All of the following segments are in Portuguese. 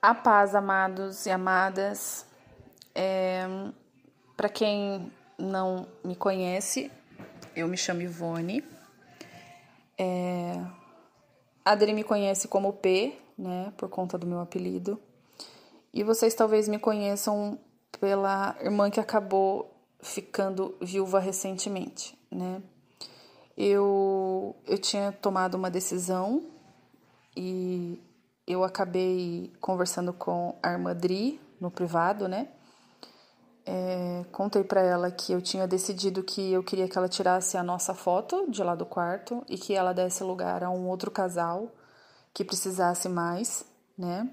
A paz, amados e amadas. Para quem não me conhece, eu me chamo Ivone. A Adri me conhece como P, né, por conta do meu apelido. E vocês talvez me conheçam pela irmã que acabou ficando viúva recentemente, né? Eu tinha tomado uma decisão e eu acabei conversando com a irmã Adri no privado, né? Contei pra ela que eu tinha decidido que eu queria que ela tirasse a nossa foto de lá do quarto e que ela desse lugar a um outro casal que precisasse mais, né?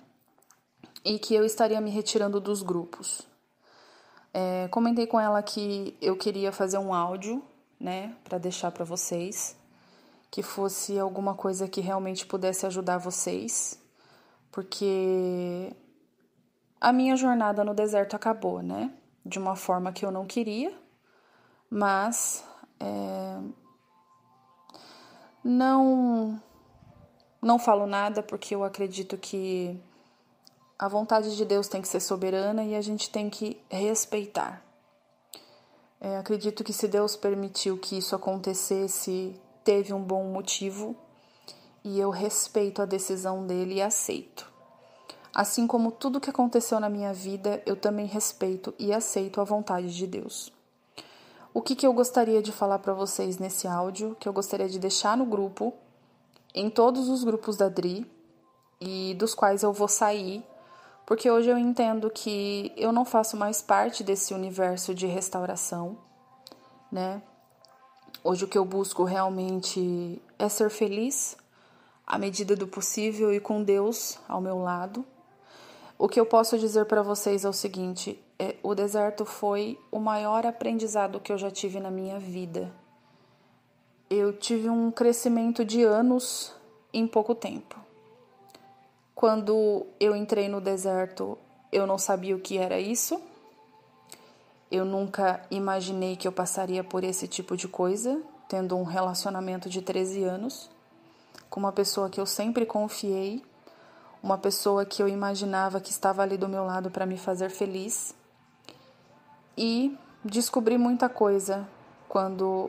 E que eu estaria me retirando dos grupos. Comentei com ela que eu queria fazer um áudio, né, pra deixar pra vocês, que fosse alguma coisa que realmente pudesse ajudar vocês, porque a minha jornada no deserto acabou, né? De uma forma que eu não queria, mas não falo nada porque eu acredito que a vontade de Deus tem que ser soberana e a gente tem que respeitar. Acredito que se Deus permitiu que isso acontecesse, teve um bom motivo e eu respeito a decisão dele e aceito. Assim como tudo que aconteceu na minha vida, eu também respeito e aceito a vontade de Deus. O que eu gostaria de falar para vocês nesse áudio, que eu gostaria de deixar no grupo, em todos os grupos da Dri, e dos quais eu vou sair, porque hoje eu entendo que eu não faço mais parte desse universo de restauração, né? Hoje o que eu busco realmente é ser feliz, à medida do possível e com Deus ao meu lado. O que eu posso dizer para vocês é o seguinte: o deserto foi o maior aprendizado que eu já tive na minha vida. Eu tive um crescimento de anos em pouco tempo. Quando eu entrei no deserto, eu não sabia o que era isso. Eu nunca imaginei que eu passaria por esse tipo de coisa, tendo um relacionamento de 13 anos, com uma pessoa que eu sempre confiei, uma pessoa que eu imaginava que estava ali do meu lado para me fazer feliz. E descobri muita coisa quando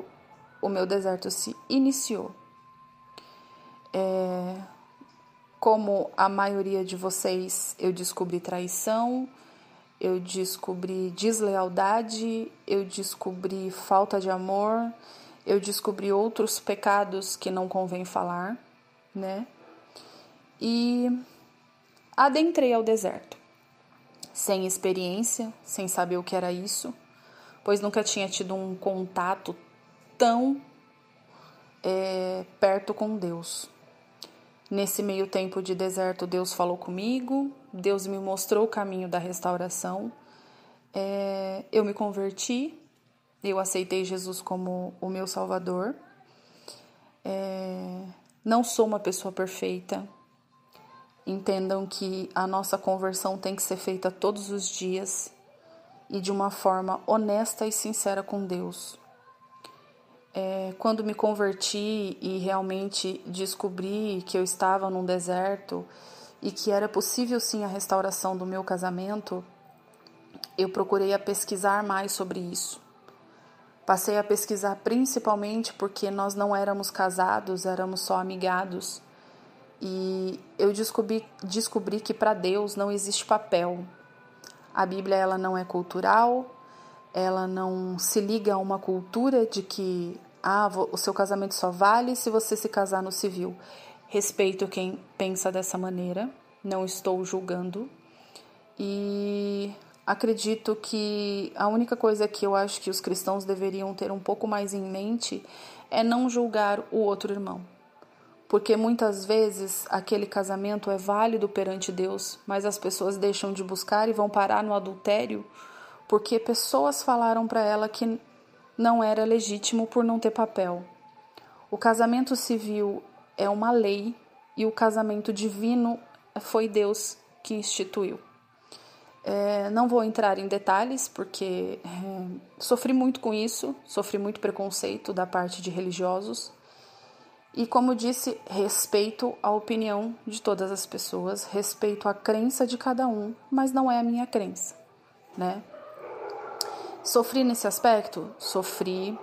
o meu deserto se iniciou. Como a maioria de vocês, eu descobri traição, eu descobri deslealdade, eu descobri falta de amor, eu descobri outros pecados que não convém falar, né? E adentrei ao deserto, sem experiência, sem saber o que era isso, pois nunca tinha tido um contato tão perto com Deus. Nesse meio tempo de deserto, Deus falou comigo, Deus me mostrou o caminho da restauração. Eu me converti, eu aceitei Jesus como o meu Salvador. Não sou uma pessoa perfeita. Entendam que a nossa conversão tem que ser feita todos os dias e de uma forma honesta e sincera com Deus. Quando me converti e realmente descobri que eu estava num deserto e que era possível sim a restauração do meu casamento, eu procurei a pesquisar mais sobre isso. Passei a pesquisar principalmente porque nós não éramos casados, éramos só amigados. E eu descobri que para Deus não existe papel. A Bíblia ela não é cultural, ela não se liga a uma cultura de que o seu casamento só vale se você se casar no civil. Respeito quem pensa dessa maneira, não estou julgando. E acredito que a única coisa que eu acho que os cristãos deveriam ter um pouco mais em mente é não julgar o outro irmão. Porque muitas vezes aquele casamento é válido perante Deus, mas as pessoas deixam de buscar e vão parar no adultério porque pessoas falaram para ela que não era legítimo por não ter papel. O casamento civil é uma lei e o casamento divino foi Deus que instituiu. Não vou entrar em detalhes porque sofri muito com isso, sofri muito preconceito da parte de religiosos E como disse, respeito a opinião de todas as pessoas, respeito a crença de cada um, mas não é a minha crença, né? Sofri nesse aspecto? Sofri.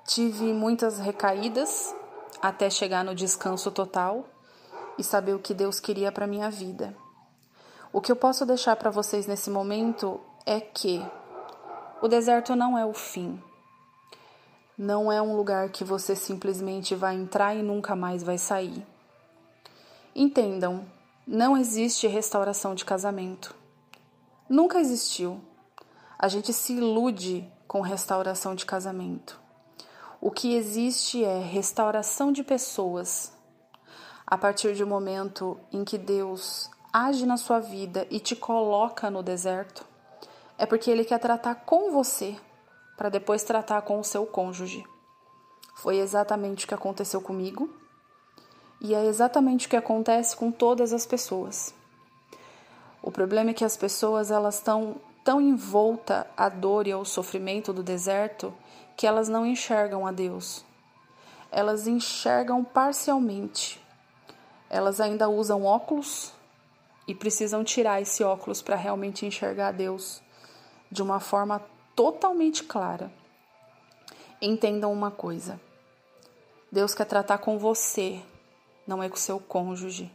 Tive muitas recaídas até chegar no descanso total e saber o que Deus queria para minha vida. O que eu posso deixar para vocês nesse momento é que o deserto não é o fim. Não é um lugar que você simplesmente vai entrar e nunca mais vai sair. Entendam, não existe restauração de casamento. Nunca existiu. A gente se ilude com restauração de casamento. O que existe é restauração de pessoas. A partir do momento em que Deus age na sua vida e te coloca no deserto, é porque Ele quer tratar com você, para depois tratar com o seu cônjuge. Foi exatamente o que aconteceu comigo e é exatamente o que acontece com todas as pessoas. O problema é que as pessoas elas estão tão envoltas à dor e ao sofrimento do deserto que elas não enxergam a Deus. Elas enxergam parcialmente. Elas ainda usam óculos e precisam tirar esse óculos para realmente enxergar a Deus de uma forma totalmente clara. Entendam uma coisa. Deus quer tratar com você, não é com seu cônjuge.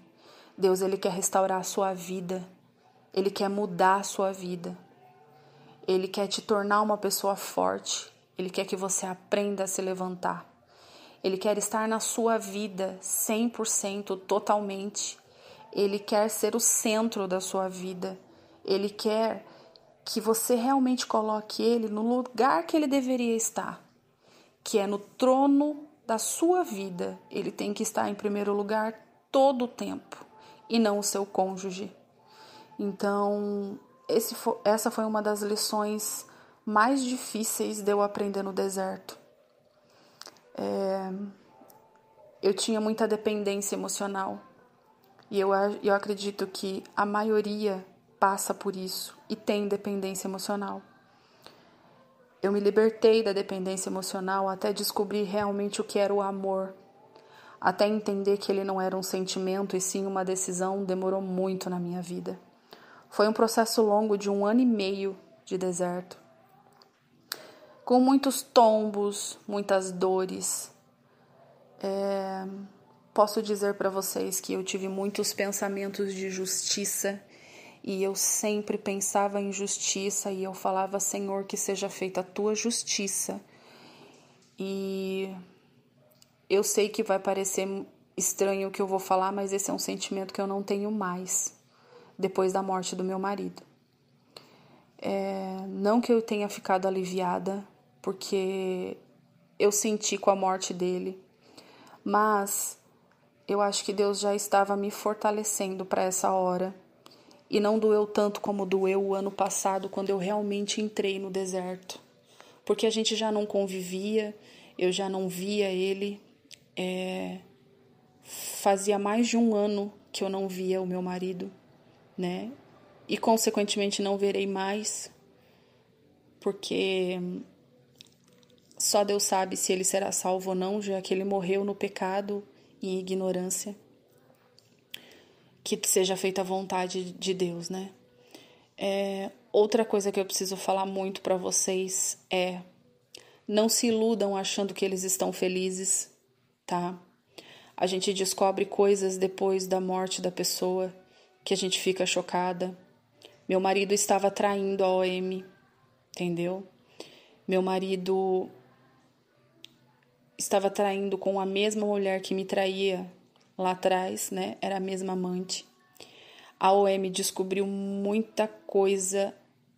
Deus, Ele quer restaurar a sua vida. Ele quer mudar a sua vida. Ele quer te tornar uma pessoa forte. Ele quer que você aprenda a se levantar. Ele quer estar na sua vida 100%, totalmente. Ele quer ser o centro da sua vida. Ele quer que você realmente coloque Ele no lugar que Ele deveria estar, que é no trono da sua vida. Ele tem que estar em primeiro lugar todo o tempo, e não o seu cônjuge. Então, essa foi uma das lições mais difíceis de eu aprender no deserto. Eu tinha muita dependência emocional, e eu acredito que a maioria passa por isso e tem dependência emocional. Eu me libertei da dependência emocional até descobrir realmente o que era o amor. Até entender que ele não era um sentimento e sim uma decisão, demorou muito na minha vida. Foi um processo longo de 1 ano e meio de deserto. Com muitos tombos, muitas dores. Posso dizer para vocês que eu tive muitos pensamentos de justiça. E eu sempre pensava em justiça e eu falava, Senhor, que seja feita a tua justiça. E eu sei que vai parecer estranho o que eu vou falar, mas esse é um sentimento que eu não tenho mais, depois da morte do meu marido. Não que eu tenha ficado aliviada, porque eu senti com a morte dele, mas eu acho que Deus já estava me fortalecendo para essa hora. E não doeu tanto como doeu o ano passado, quando eu realmente entrei no deserto. Porque a gente já não convivia, eu já não via ele. Fazia mais de 1 ano que eu não via o meu marido, né? E, consequentemente, não verei mais, porque só Deus sabe se ele será salvo ou não, já que ele morreu no pecado e ignorância. Que seja feita a vontade de Deus, né? Outra coisa que eu preciso falar muito para vocês é: não se iludam achando que eles estão felizes, tá? A gente descobre coisas depois da morte da pessoa que a gente fica chocada. Meu marido estava traindo a OM, entendeu? Meu marido estava traindo com a mesma mulher que me traía lá atrás, né? Era a mesma amante. A OM descobriu muita coisa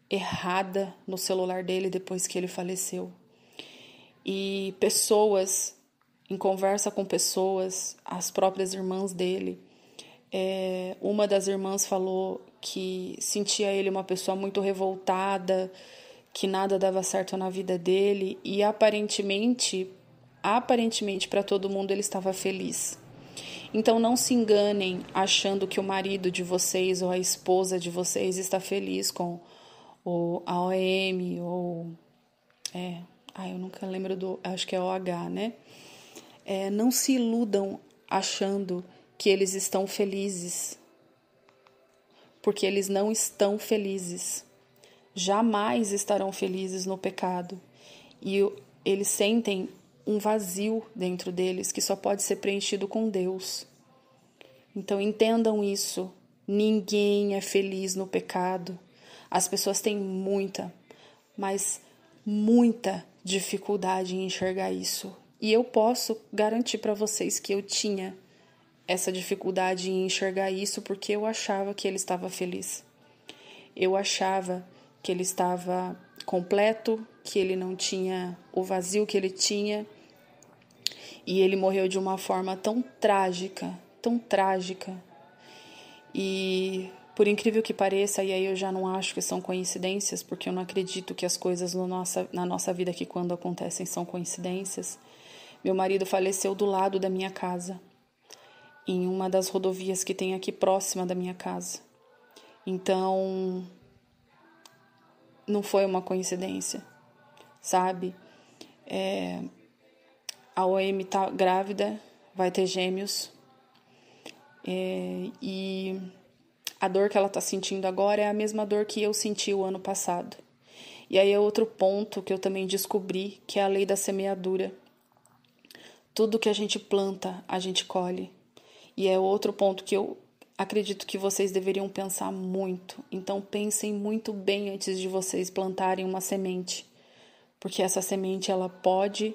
errada no celular dele depois que ele faleceu. E pessoas, em conversa com pessoas, as próprias irmãs dele, uma das irmãs falou que sentia ele uma pessoa muito revoltada, que nada dava certo na vida dele, e aparentemente para todo mundo ele estava feliz. Então não se enganem achando que o marido de vocês ou a esposa de vocês está feliz com a OM ou eu nunca lembro acho que é OH, né? Não se iludam achando que eles estão felizes, porque eles não estão felizes. Jamais estarão felizes no pecado. E eles sentem um vazio dentro deles que só pode ser preenchido com Deus. Então entendam isso. Ninguém é feliz no pecado. As pessoas têm mas muita dificuldade em enxergar isso. E eu posso garantir para vocês que eu tinha essa dificuldade em enxergar isso porque eu achava que ele estava feliz. Eu achava que ele estava completo, que ele não tinha o vazio que ele tinha. E ele morreu de uma forma tão trágica, tão trágica. E por incrível que pareça, e aí eu já não acho que são coincidências, porque eu não acredito que as coisas na nossa vida aqui quando acontecem são coincidências. Meu marido faleceu do lado da minha casa, em uma das rodovias que tem aqui próxima da minha casa. Então, não foi uma coincidência, sabe? A OM tá grávida, vai ter gêmeos, e a dor que ela tá sentindo agora é a mesma dor que eu senti o ano passado. E aí é outro ponto que eu também descobri, que é a lei da semeadura. Tudo que a gente planta, a gente colhe. E é outro ponto que eu acredito que vocês deveriam pensar muito. Então pensem muito bem antes de vocês plantarem uma semente. Porque essa semente ela pode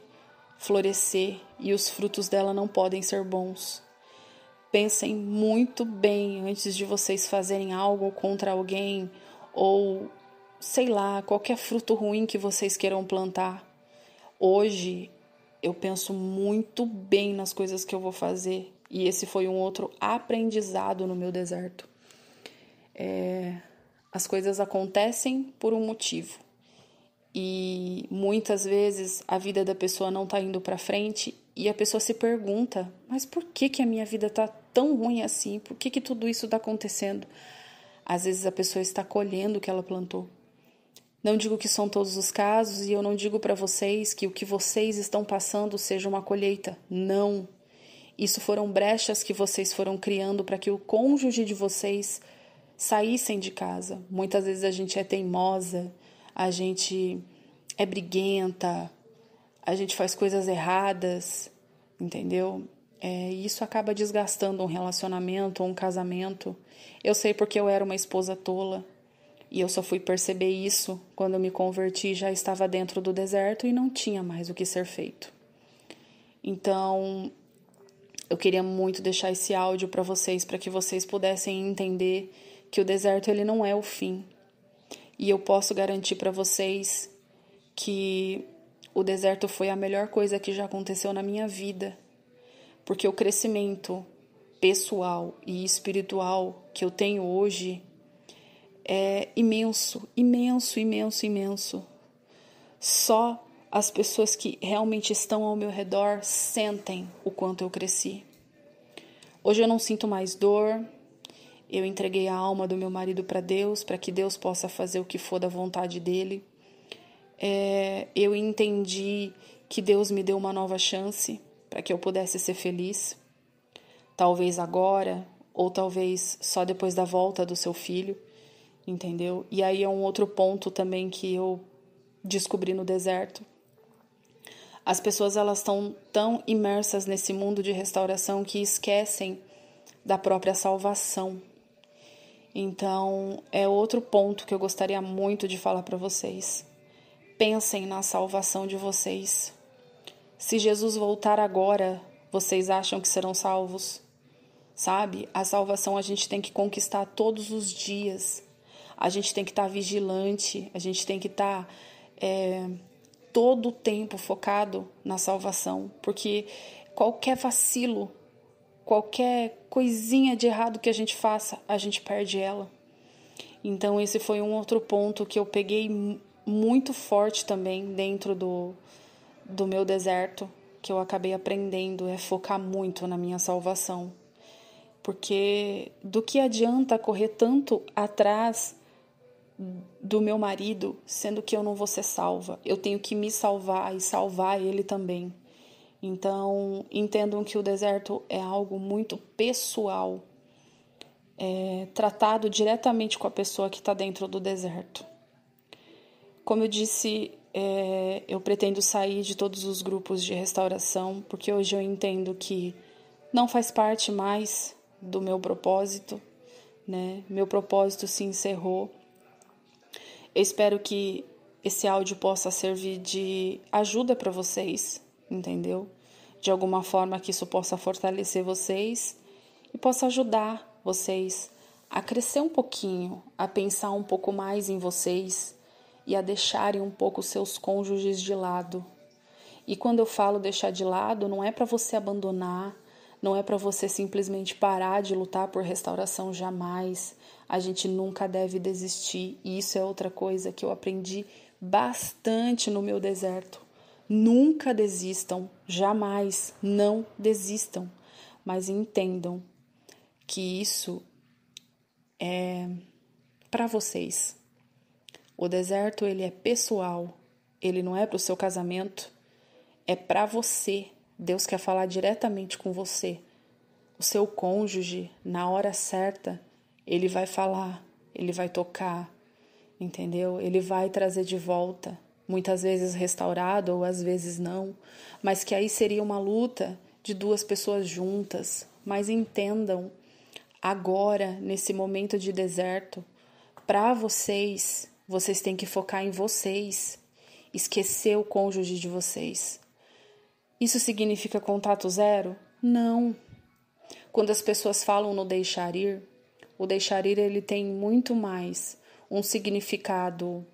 florescer e os frutos dela não podem ser bons. Pensem muito bem antes de vocês fazerem algo contra alguém ou, sei lá, qualquer fruto ruim que vocês queiram plantar. Hoje eu penso muito bem nas coisas que eu vou fazer e esse foi um outro aprendizado no meu deserto. As coisas acontecem por um motivo e muitas vezes a vida da pessoa não está indo para frente e a pessoa se pergunta, mas por que a minha vida está tão ruim assim? Por que tudo isso está acontecendo? Às vezes a pessoa está colhendo o que ela plantou. Não digo que são todos os casos e eu não digo para vocês que o que vocês estão passando seja uma colheita. Não. Isso foram brechas que vocês foram criando para que o cônjuge de vocês saíssem de casa. Muitas vezes a gente é teimosa, a gente é briguenta, a gente faz coisas erradas, entendeu? E isso acaba desgastando um relacionamento, um casamento. Eu sei porque eu era uma esposa tola. E eu só fui perceber isso quando eu me converti, já estava dentro do deserto e não tinha mais o que ser feito. Então, eu queria muito deixar esse áudio para que vocês pudessem entender que o deserto ele não é o fim. E eu posso garantir para vocês que o deserto foi a melhor coisa que já aconteceu na minha vida. Porque o crescimento pessoal e espiritual que eu tenho hoje é imenso, imenso, imenso, imenso. Só as pessoas que realmente estão ao meu redor sentem o quanto eu cresci. Hoje eu não sinto mais dor. Eu entreguei a alma do meu marido para Deus, para que Deus possa fazer o que for da vontade dele. Eu entendi que Deus me deu uma nova chance para que eu pudesse ser feliz. Talvez agora, ou talvez só depois da volta do seu filho. Entendeu? E aí é um outro ponto também que eu descobri no deserto. As pessoas elas estão tão imersas nesse mundo de restauração que esquecem da própria salvação. Então, é outro ponto que eu gostaria muito de falar para vocês. Pensem na salvação de vocês. Se Jesus voltar agora, vocês acham que serão salvos? Sabe? A salvação a gente tem que conquistar todos os dias. A gente tem que estar vigilante, a gente tem que estar todo o tempo focado na salvação, porque qualquer vacilo, qualquer coisinha de errado que a gente faça, a gente perde ela. Então esse foi um outro ponto que eu peguei muito forte também dentro do meu deserto, que eu acabei aprendendo, é focar muito na minha salvação. Porque do que adianta correr tanto atrás do meu marido, sendo que eu não vou ser salva. Eu tenho que me salvar e salvar ele também. Então, entendam que o deserto é algo muito pessoal, tratado diretamente com a pessoa que está dentro do deserto. Como eu disse, eu pretendo sair de todos os grupos de restauração, porque hoje eu entendo que não faz parte mais do meu propósito, né? Meu propósito se encerrou. Eu espero que esse áudio possa servir de ajuda para vocês, entendeu? De alguma forma que isso possa fortalecer vocês e possa ajudar vocês a crescer um pouquinho, a pensar um pouco mais em vocês e a deixarem um pouco seus cônjuges de lado. E quando eu falo deixar de lado, não é para você abandonar, não é para você simplesmente parar de lutar por restauração, jamais. A gente nunca deve desistir. E isso é outra coisa que eu aprendi bastante no meu deserto. Nunca desistam, jamais, não desistam. Mas entendam que isso é para vocês. O deserto, ele é pessoal, ele não é para o seu casamento, é para você. Deus quer falar diretamente com você. O seu cônjuge, na hora certa, ele vai falar, ele vai tocar, entendeu? Ele vai trazer de volta, muitas vezes restaurado ou às vezes não, mas que aí seria uma luta de duas pessoas juntas. Mas entendam, agora, nesse momento de deserto, para vocês, vocês têm que focar em vocês, esquecer o cônjuge de vocês. Isso significa contato zero? Não. Quando as pessoas falam no deixar ir, o deixar ir ele tem muito mais um significado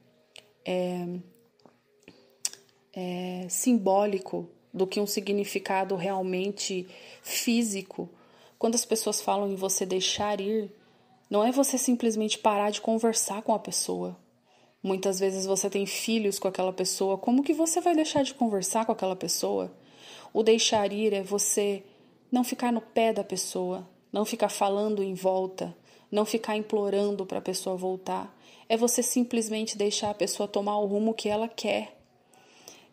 simbólico do que um significado realmente físico. Quando as pessoas falam em você deixar ir, não é você simplesmente parar de conversar com a pessoa. Muitas vezes você tem filhos com aquela pessoa, como que você vai deixar de conversar com aquela pessoa? O deixar ir é você não ficar no pé da pessoa, não ficar falando em volta, não ficar implorando para a pessoa voltar. É você simplesmente deixar a pessoa tomar o rumo que ela quer.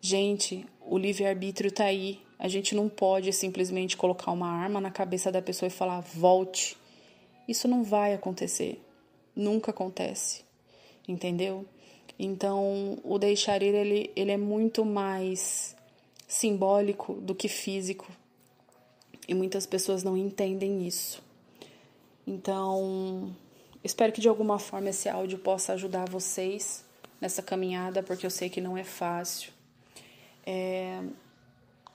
Gente, o livre-arbítrio está aí. A gente não pode simplesmente colocar uma arma na cabeça da pessoa e falar, volte. Isso não vai acontecer. Nunca acontece. Entendeu? Então, o deixar ir, ele é muito mais simbólico do que físico. E muitas pessoas não entendem isso. Então, espero que de alguma forma esse áudio possa ajudar vocês nessa caminhada, porque eu sei que não é fácil.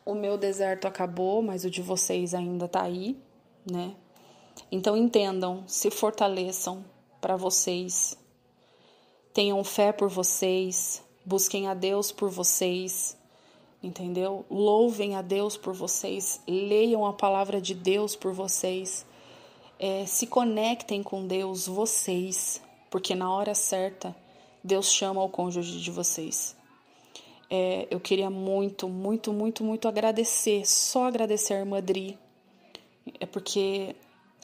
O meu deserto acabou, mas o de vocês ainda tá aí, né? Então entendam, se fortaleçam para vocês, tenham fé por vocês, busquem a Deus por vocês, entendeu? Louvem a Deus por vocês, leiam a palavra de Deus por vocês, se conectem com Deus, vocês, porque na hora certa, Deus chama o cônjuge de vocês. Eu queria muito agradecer, só agradecer a irmã Dri, porque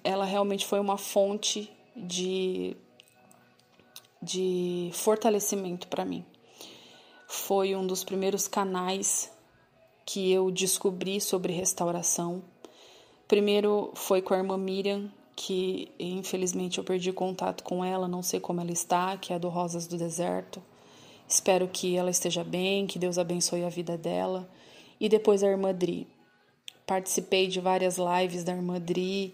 ela realmente foi uma fonte de fortalecimento para mim. Foi um dos primeiros canais que eu descobri sobre restauração. Primeiro foi com a irmã Miriam, que infelizmente eu perdi contato com ela, não sei como ela está, que é do Rosas do Deserto. Espero que ela esteja bem, que Deus abençoe a vida dela. E depois a irmã Dri. Participei de várias lives da irmã Dri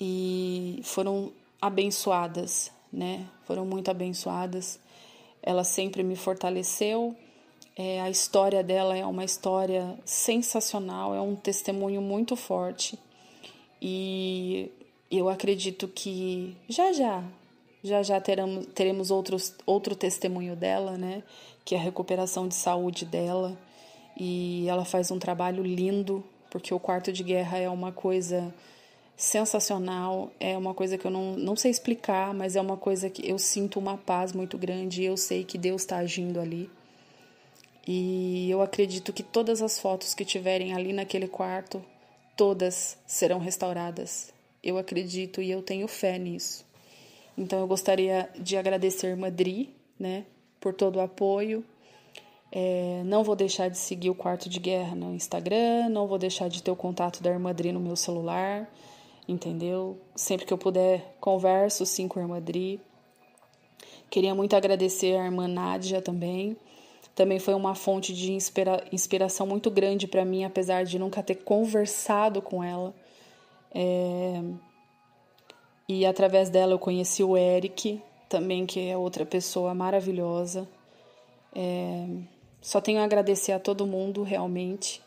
e foram abençoadas, né? Foram muito abençoadas. Ela sempre me fortaleceu. A história dela é uma história sensacional, é um testemunho muito forte. E eu acredito que já teremos outro testemunho dela, né? Que é a recuperação de saúde dela. E ela faz um trabalho lindo, porque o quarto de guerra é uma coisa sensacional, é uma coisa que eu não sei explicar, mas é uma coisa que eu sinto uma paz muito grande e eu sei que Deus está agindo ali. E eu acredito que todas as fotos que tiverem ali naquele quarto, todas serão restauradas. Eu acredito e eu tenho fé nisso. Então eu gostaria de agradecer a irmã Dri, né, por todo o apoio. Não vou deixar de seguir o Quarto de Guerra no Instagram, não vou deixar de ter o contato da irmã Dri no meu celular, entendeu? Sempre que eu puder, converso sim com a irmã Dri. Queria muito agradecer a irmã Nádia também. Também foi uma fonte de inspiração muito grande para mim, apesar de nunca ter conversado com ela. E através dela eu conheci o Eric, também, que é outra pessoa maravilhosa. Só tenho a agradecer a todo mundo, realmente.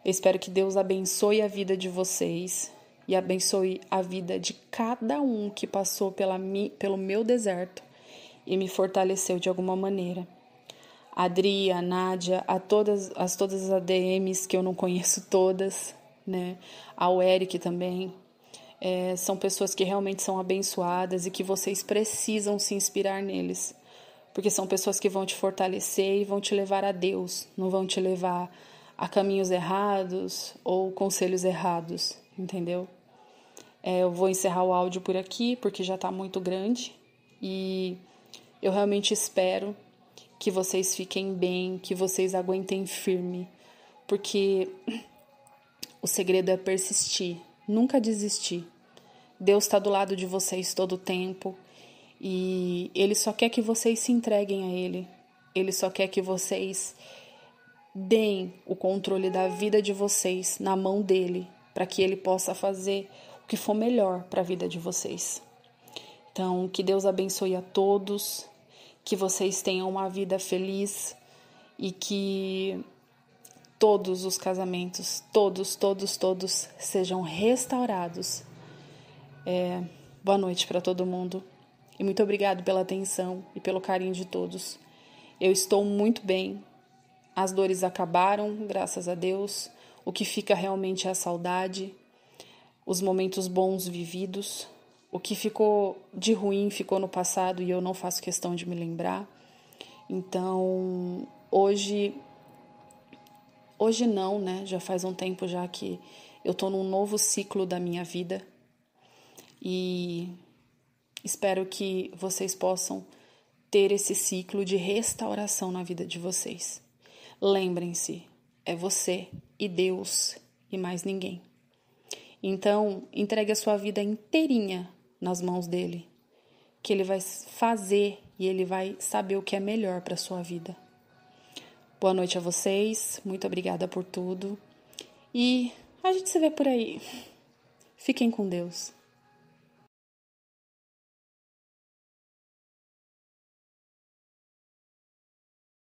Eu espero que Deus abençoe a vida de vocês e abençoe a vida de cada um que passou pelo meu deserto e me fortaleceu de alguma maneira. A Adri, a Nádia, todas as ADMs que eu não conheço todas, né? Ao Eric também. São pessoas que realmente são abençoadas e que vocês precisam se inspirar neles. Porque são pessoas que vão te fortalecer e vão te levar a Deus. Não vão te levar a caminhos errados ou conselhos errados, entendeu? Eu vou encerrar o áudio por aqui porque já está muito grande. E eu realmente espero que vocês fiquem bem, que vocês aguentem firme. Porque o segredo é persistir, nunca desistir. Deus está do lado de vocês todo o tempo e Ele só quer que vocês se entreguem a Ele. Ele só quer que vocês deem o controle da vida de vocês na mão dEle, para que Ele possa fazer o que for melhor para a vida de vocês. Então, que Deus abençoe a todos, que vocês tenham uma vida feliz e que todos os casamentos, todos sejam restaurados. Boa noite para todo mundo e muito obrigado pela atenção e pelo carinho de todos. Eu estou muito bem, as dores acabaram, graças a Deus. O que fica realmente é a saudade, os momentos bons vividos. O que ficou de ruim ficou no passado e eu não faço questão de me lembrar. Então, hoje não, né? Já faz um tempo já que eu tô num novo ciclo da minha vida e espero que vocês possam ter esse ciclo de restauração na vida de vocês. Lembrem-se, é você e Deus e mais ninguém. Então, entregue a sua vida inteirinha nas mãos dele, que ele vai fazer e ele vai saber o que é melhor para a sua vida. Boa noite a vocês, muito obrigada por tudo e a gente se vê por aí. Fiquem com Deus.